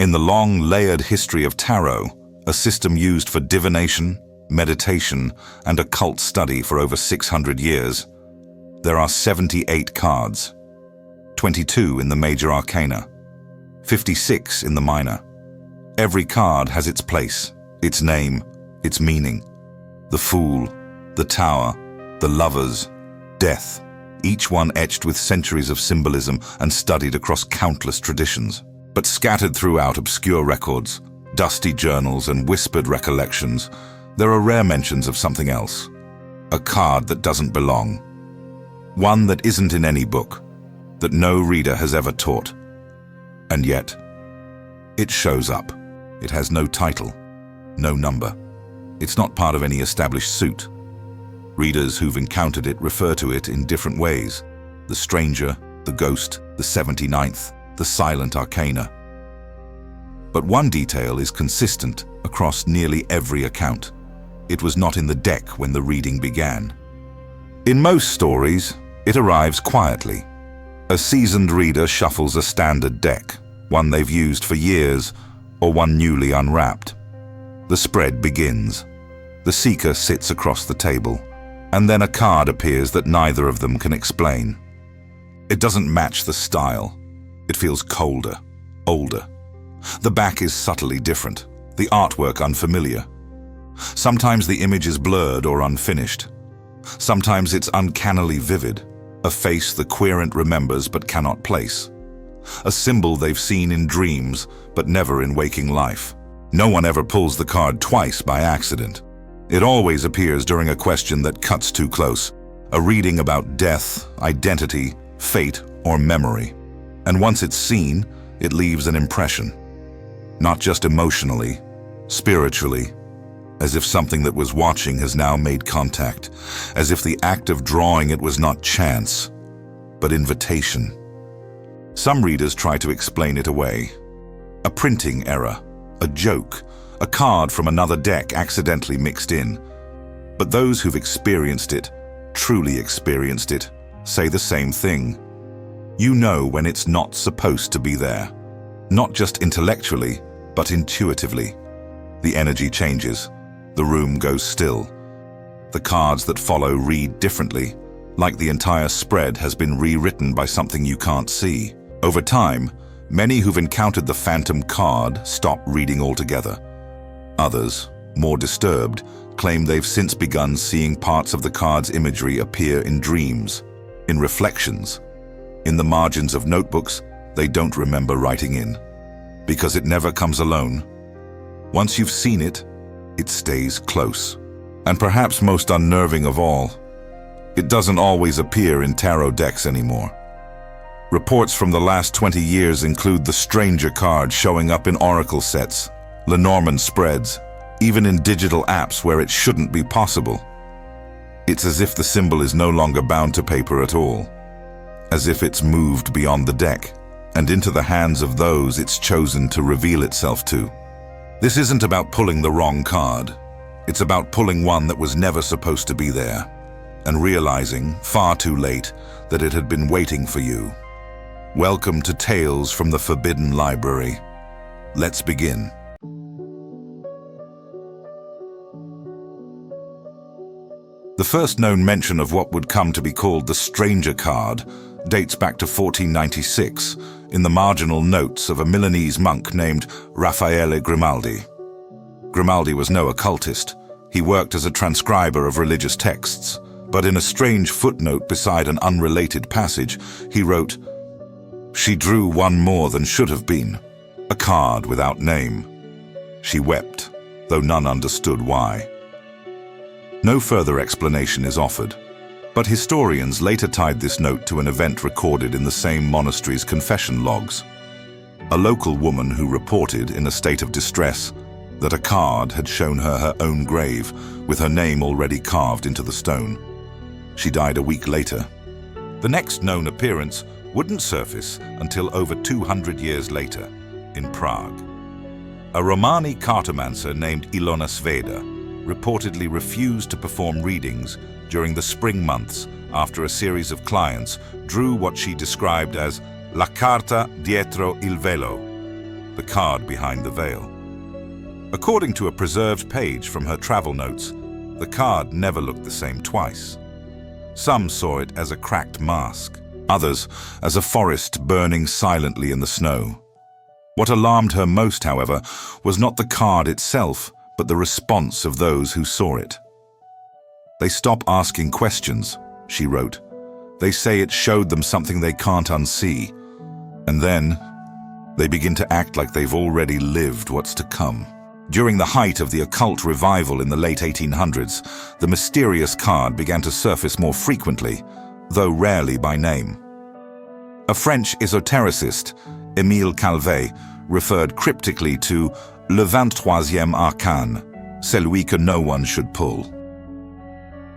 In the long, layered history of tarot, a system used for divination, meditation, and occult study for over 600 years, there are 78 cards, 22 in the major arcana, 56 in the minor. Every card has its place, its name, its meaning. The Fool, the Tower, the Lovers, Death, each one etched with centuries of symbolism and studied across countless traditions. But scattered throughout obscure records, dusty journals, and whispered recollections, there are rare mentions of something else. A card that doesn't belong. One that isn't in any book, that no reader has ever taught. And yet, it shows up. It has no title, no number. It's not part of any established suit. Readers who've encountered it refer to it in different ways. The Stranger, the Ghost, the 79th, the Silent Arcana. But one detail is consistent across nearly every account. It was not in the deck when the reading began. In most stories, it arrives quietly. A seasoned reader shuffles a standard deck, one they've used for years, or one newly unwrapped. The spread begins. The seeker sits across the table, and then a card appears that neither of them can explain. It doesn't match the style. It feels colder, older. The back is subtly different, the artwork unfamiliar. Sometimes the image is blurred or unfinished. Sometimes it's uncannily vivid, a face the querent remembers but cannot place. A symbol they've seen in dreams but never in waking life. No one ever pulls the card twice by accident. It always appears during a question that cuts too close, a reading about death, identity, fate, or memory. And once it's seen, it leaves an impression. Not just emotionally, spiritually, as if something that was watching has now made contact, as if the act of drawing it was not chance, but invitation. Some readers try to explain it away. A printing error, a joke, a card from another deck accidentally mixed in. But those who've experienced it, truly experienced it, say the same thing. You know when it's not supposed to be there. Not just intellectually, but intuitively. The energy changes. The room goes still. The cards that follow read differently, like the entire spread has been rewritten by something you can't see. Over time, many who've encountered the phantom card stop reading altogether. Others, more disturbed, claim they've since begun seeing parts of the card's imagery appear in dreams, in reflections, in the margins of notebooks they don't remember writing in. Because it never comes alone. Once you've seen it, it stays close. And perhaps most unnerving of all, it doesn't always appear in tarot decks anymore. Reports from the last 20 years include the Stranger card showing up in oracle sets, Lenormand spreads, even in digital apps where it shouldn't be possible. It's as if the symbol is no longer bound to paper at all. As if it's moved beyond the deck and into the hands of those it's chosen to reveal itself to. This isn't about pulling the wrong card. It's about pulling one that was never supposed to be there and realizing, far too late, that it had been waiting for you. Welcome to Tales from the Forbidden Library. Let's begin. The first known mention of what would come to be called the Stranger card dates back to 1496 in the marginal notes of a Milanese monk named Raffaele Grimaldi. Grimaldi was no occultist. He worked as a transcriber of religious texts, but in a strange footnote beside an unrelated passage, he wrote, "She drew one more than should have been, a card without name. She wept, though none understood why." No further explanation is offered, but historians later tied this note to an event recorded in the same monastery's confession logs. A local woman who reported, in a state of distress, that a card had shown her her own grave, with her name already carved into the stone. She died a week later. The next known appearance wouldn't surface until over 200 years later, in Prague. A Romani cartomancer named Ilona Sveda reportedly refused to perform readings during the spring months after a series of clients drew what she described as la carta dietro il velo, the card behind the veil. According to a preserved page from her travel notes, the card never looked the same twice. Some saw it as a cracked mask, others as a forest burning silently in the snow. What alarmed her most, however, was not the card itself, but the response of those who saw it. "They stop asking questions," she wrote. "They say it showed them something they can't unsee. And then they begin to act like they've already lived what's to come." During the height of the occult revival in the late 1800s, the mysterious card began to surface more frequently, though rarely by name. A French esotericist, Émile Calvet, referred cryptically to le 23e arcane, celui que no one should pull.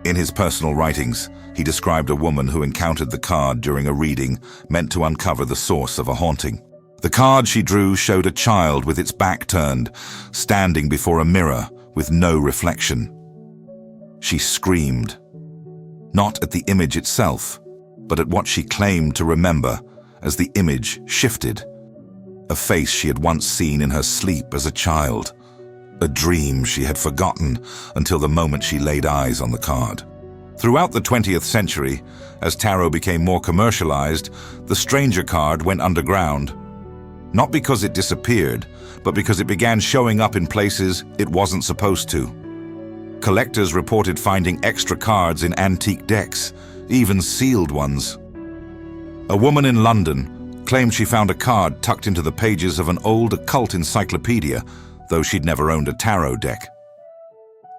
In his personal writings, he described a woman who encountered the card during a reading meant to uncover the source of a haunting. The card she drew showed a child with its back turned, standing before a mirror with no reflection. She screamed, not at the image itself, but at what she claimed to remember as the image shifted. A face she had once seen in her sleep as a child. A dream she had forgotten until the moment she laid eyes on the card. Throughout the 20th century, as tarot became more commercialized, the stranger card went underground. Not because it disappeared, but because it began showing up in places it wasn't supposed to. Collectors reported finding extra cards in antique decks, even sealed ones. A woman in London claimed she found a card tucked into the pages of an old occult encyclopedia, though she'd never owned a tarot deck.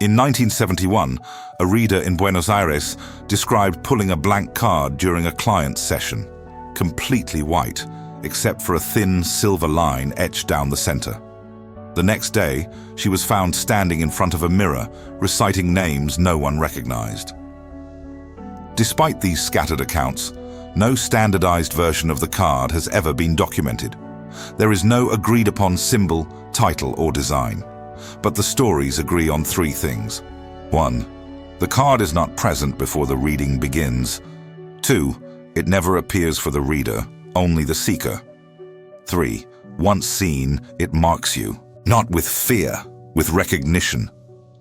In 1971, a reader in Buenos Aires described pulling a blank card during a client's session, completely white, except for a thin silver line etched down the center. The next day, she was found standing in front of a mirror, reciting names no one recognized. Despite these scattered accounts, no standardized version of the card has ever been documented. There is no agreed-upon symbol, title, or design. But the stories agree on three things. 1. The card is not present before the reading begins. 2. It never appears for the reader, only the seeker. 3. Once seen, it marks you. Not with fear, with recognition.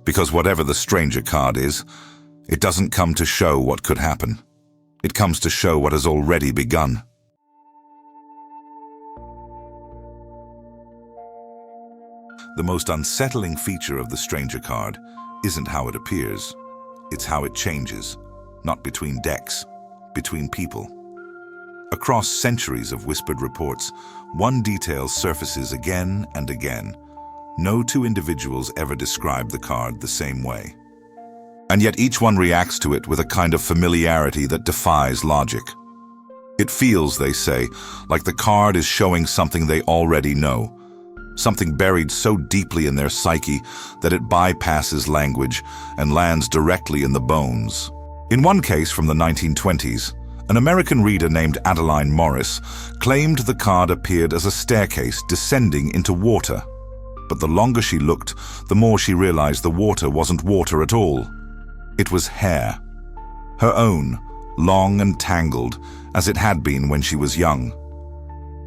Because whatever the stranger card is, it doesn't come to show what could happen. It comes to show what has already begun. The most unsettling feature of the stranger card isn't how it appears. It's how it changes, not between decks, between people. Across centuries of whispered reports, one detail surfaces again and again. No two individuals ever describe the card the same way. And yet each one reacts to it with a kind of familiarity that defies logic. It feels, they say, like the card is showing something they already know, something buried so deeply in their psyche that it bypasses language and lands directly in the bones. In one case from the 1920s, an American reader named Adeline Morris claimed the card appeared as a staircase descending into water. But the longer she looked, the more she realized the water wasn't water at all. It was hair. Her own, long and tangled, as it had been when she was young.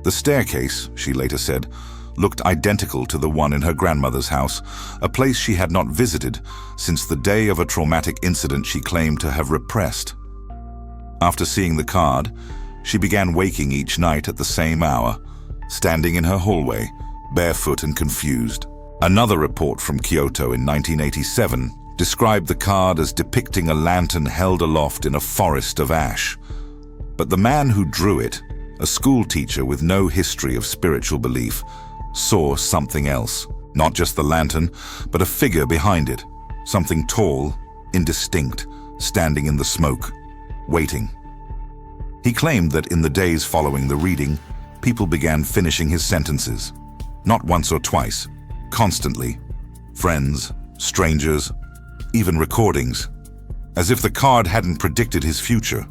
The staircase, she later said, looked identical to the one in her grandmother's house, a place she had not visited since the day of a traumatic incident she claimed to have repressed. After seeing the card, she began waking each night at the same hour, standing in her hallway, barefoot and confused. Another report from Kyoto in 1987 described the card as depicting a lantern held aloft in a forest of ash. But the man who drew it, a school teacher with no history of spiritual belief, saw something else. Not just the lantern, but a figure behind it, something tall, indistinct, standing in the smoke, waiting. He claimed that in the days following the reading, people began finishing his sentences. Not once or twice, constantly. Friends, strangers, even recordings. As if the card hadn't predicted his future,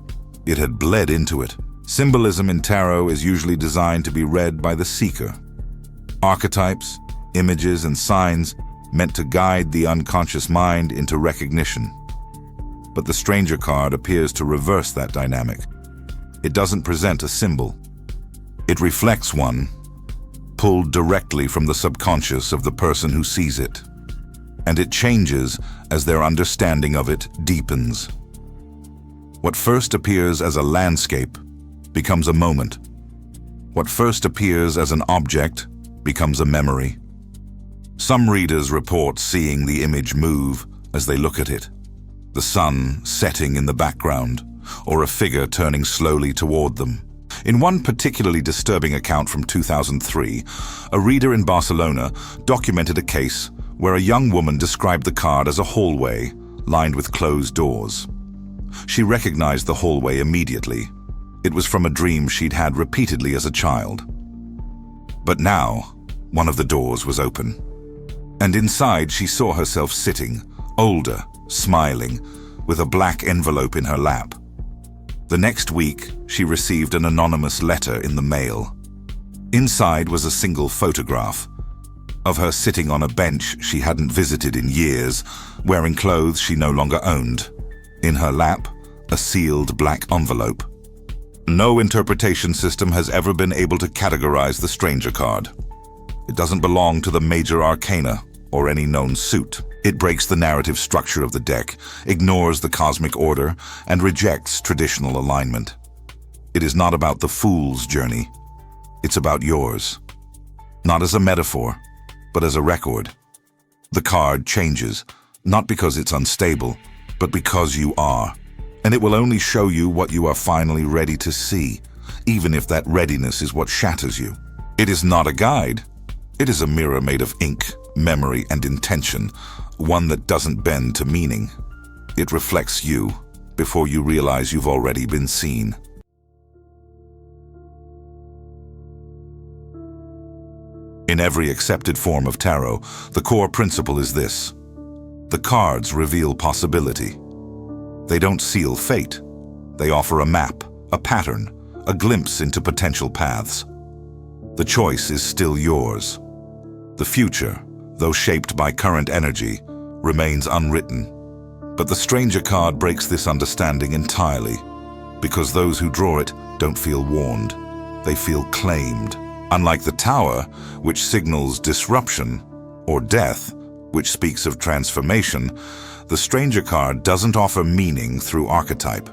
it had bled into it. Symbolism in tarot is usually designed to be read by the seeker. Archetypes, images, and signs meant to guide the unconscious mind into recognition. But the stranger card appears to reverse that dynamic. It doesn't present a symbol. It reflects one, pulled directly from the subconscious of the person who sees it. And it changes as their understanding of it deepens. What first appears as a landscape becomes a moment. What first appears as an object becomes a memory. Some readers report seeing the image move as they look at it, the sun setting in the background, or a figure turning slowly toward them. In one particularly disturbing account from 2003, a reader in Barcelona documented a case where a young woman described the card as a hallway lined with closed doors. She recognized the hallway immediately. It was from a dream she'd had repeatedly as a child. But now, one of the doors was open. And inside she saw herself sitting, older, smiling, with a black envelope in her lap. The next week, she received an anonymous letter in the mail. Inside was a single photograph of her sitting on a bench she hadn't visited in years, wearing clothes she no longer owned. In her lap, a sealed black envelope. No interpretation system has ever been able to categorize the stranger card. It doesn't belong to the major arcana or any known suit. It breaks the narrative structure of the deck, ignores the cosmic order, and rejects traditional alignment. It is not about the fool's journey. It's about yours. Not as a metaphor, but as a record. The card changes, not because it's unstable, but because you are. And it will only show you what you are finally ready to see, even if that readiness is what shatters you. It is not a guide. It is a mirror made of ink, memory, and intention, one that doesn't bend to meaning. It reflects you before you realize you've already been seen. In every accepted form of tarot, the core principle is this: the cards reveal possibility. They don't seal fate. They offer a map, a pattern, a glimpse into potential paths. The choice is still yours. The future, though shaped by current energy, remains unwritten. But the stranger card breaks this understanding entirely, because those who draw it don't feel warned. They feel claimed. Unlike the Tower, which signals disruption, or Death, which speaks of transformation, the stranger card doesn't offer meaning through archetype.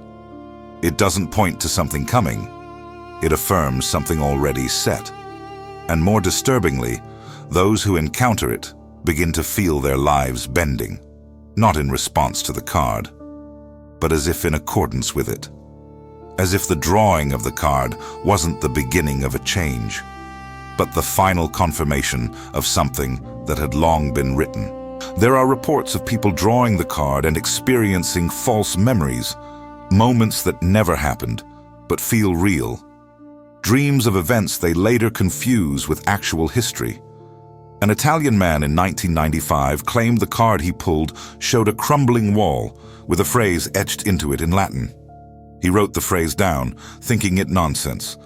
It doesn't point to something coming. It affirms something already set. And more disturbingly, those who encounter it begin to feel their lives bending, not in response to the card, but as if in accordance with it. As if the drawing of the card wasn't the beginning of a change, but the final confirmation of something that had long been written. There are reports of people drawing the card and experiencing false memories, moments that never happened, but feel real. Dreams of events they later confuse with actual history. An Italian man in 1995 claimed the card he pulled showed a crumbling wall with a phrase etched into it in Latin. He wrote the phrase down, thinking it nonsense.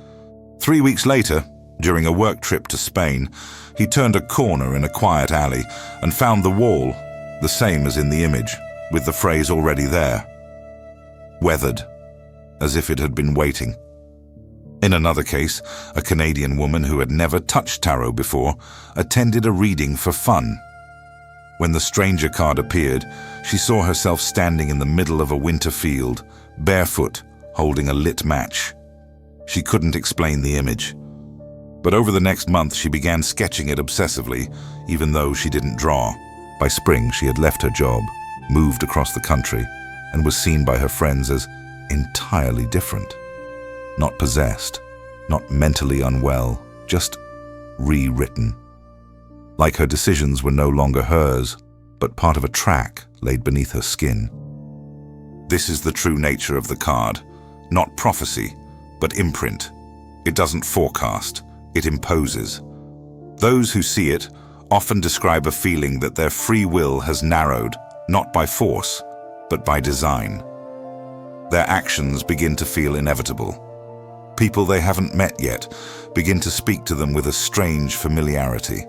3 weeks later, during a work trip to Spain, he turned a corner in a quiet alley and found the wall, the same as in the image, with the phrase already there. Weathered, as if it had been waiting. In another case, a Canadian woman who had never touched tarot before attended a reading for fun. When the stranger card appeared, she saw herself standing in the middle of a winter field, barefoot, holding a lit match. She couldn't explain the image. But over the next month, she began sketching it obsessively, even though she didn't draw. By spring, she had left her job, moved across the country, and was seen by her friends as entirely different. Not possessed, not mentally unwell, just rewritten. Like her decisions were no longer hers, but part of a track laid beneath her skin. This is the true nature of the card, not prophecy, but imprint. It doesn't forecast, it imposes. Those who see it often describe a feeling that their free will has narrowed, not by force, but by design. Their actions begin to feel inevitable. People they haven't met yet begin to speak to them with a strange familiarity.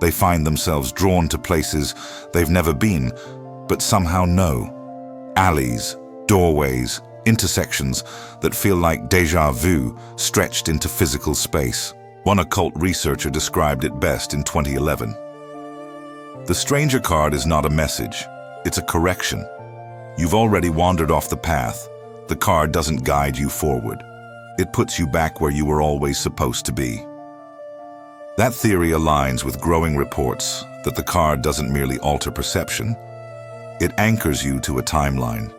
They find themselves drawn to places they've never been, but somehow know. Alleys, doorways, intersections that feel like déjà vu stretched into physical space. One occult researcher described it best in 2011. The stranger card is not a message, it's a correction. You've already wandered off the path. The card doesn't guide you forward. It puts you back where you were always supposed to be. That theory aligns with growing reports that the card doesn't merely alter perception, it anchors you to a timeline.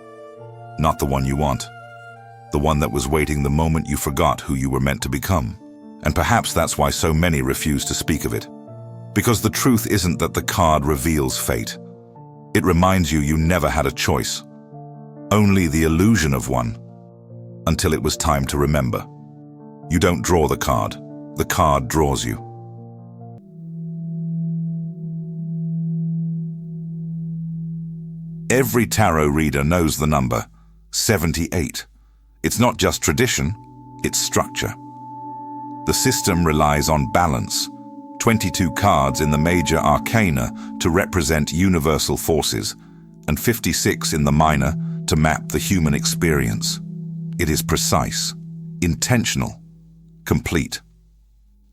Not the one you want. The one that was waiting the moment you forgot who you were meant to become. And perhaps that's why so many refuse to speak of it. Because the truth isn't that the card reveals fate. It reminds you you never had a choice. Only the illusion of one. Until it was time to remember. You don't draw the card draws you. Every tarot reader knows the number 78. It's not just tradition, it's structure. The system relies on balance, 22 cards in the major arcana to represent universal forces, and 56 in the minor to map the human experience. It is precise, intentional, complete.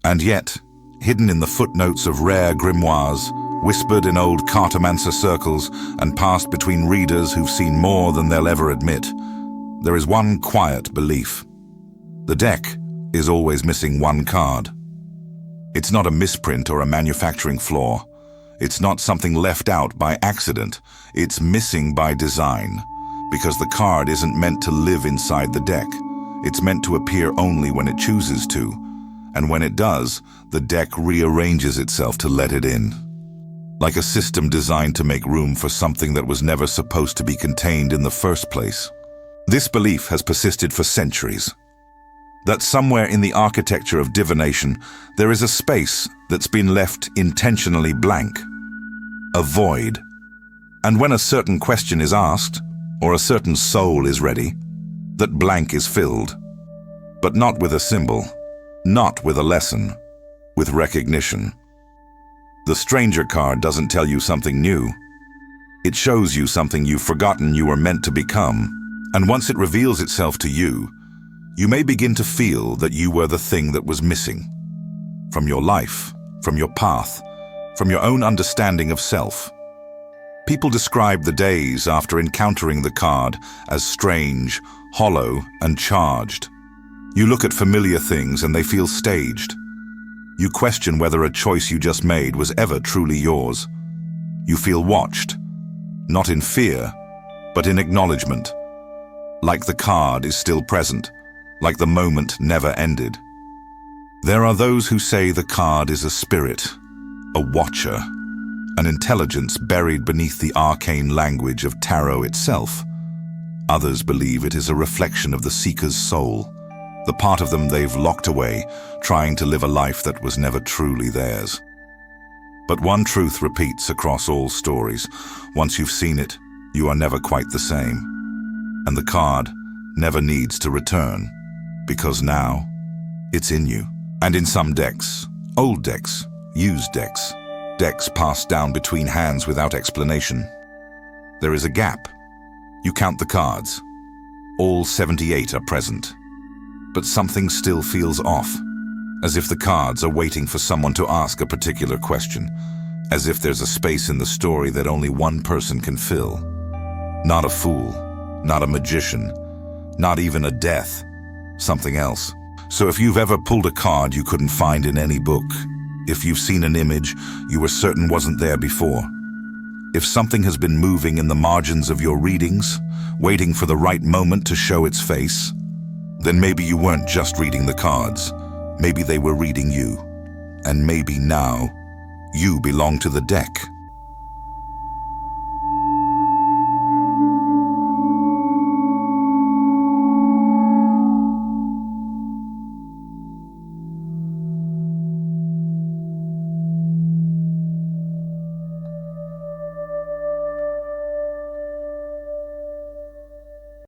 And yet, hidden in the footnotes of rare grimoires, whispered in old cartomancer circles, and passed between readers who've seen more than they'll ever admit, there is one quiet belief. The deck is always missing one card. It's not a misprint or a manufacturing flaw. It's not something left out by accident. It's missing by design, because the card isn't meant to live inside the deck. It's meant to appear only when it chooses to, and when it does, the deck rearranges itself to let it in. Like a system designed to make room for something that was never supposed to be contained in the first place. This belief has persisted for centuries. That somewhere in the architecture of divination, there is a space that's been left intentionally blank. A void. And when a certain question is asked, or a certain soul is ready, that blank is filled. But not with a symbol, not with a lesson, with recognition. The stranger card doesn't tell you something new. It shows you something you've forgotten you were meant to become. And once it reveals itself to you, you may begin to feel that you were the thing that was missing. From your life, from your path, from your own understanding of self. People describe the days after encountering the card as strange, hollow, and charged. You look at familiar things and they feel staged. You question whether a choice you just made was ever truly yours. You feel watched, not in fear, but in acknowledgement. Like the card is still present, like the moment never ended. There are those who say the card is a spirit, a watcher, an intelligence buried beneath the arcane language of tarot itself. Others believe it is a reflection of the seeker's soul, the part of them they've locked away, trying to live a life that was never truly theirs. But one truth repeats across all stories. Once you've seen it, you are never quite the same. And the card never needs to return, because now it's in you. And in some decks, old decks, used decks, decks passed down between hands without explanation, there is a gap. You count the cards. All 78 are present. But something still feels off, as if the cards are waiting for someone to ask a particular question, as if there's a space in the story that only one person can fill. Not a fool, not a magician, not even a death, something else. So if you've ever pulled a card you couldn't find in any book, if you've seen an image you were certain wasn't there before, if something has been moving in the margins of your readings, waiting for the right moment to show its face, then maybe you weren't just reading the cards. Maybe they were reading you. And maybe now, you belong to the deck.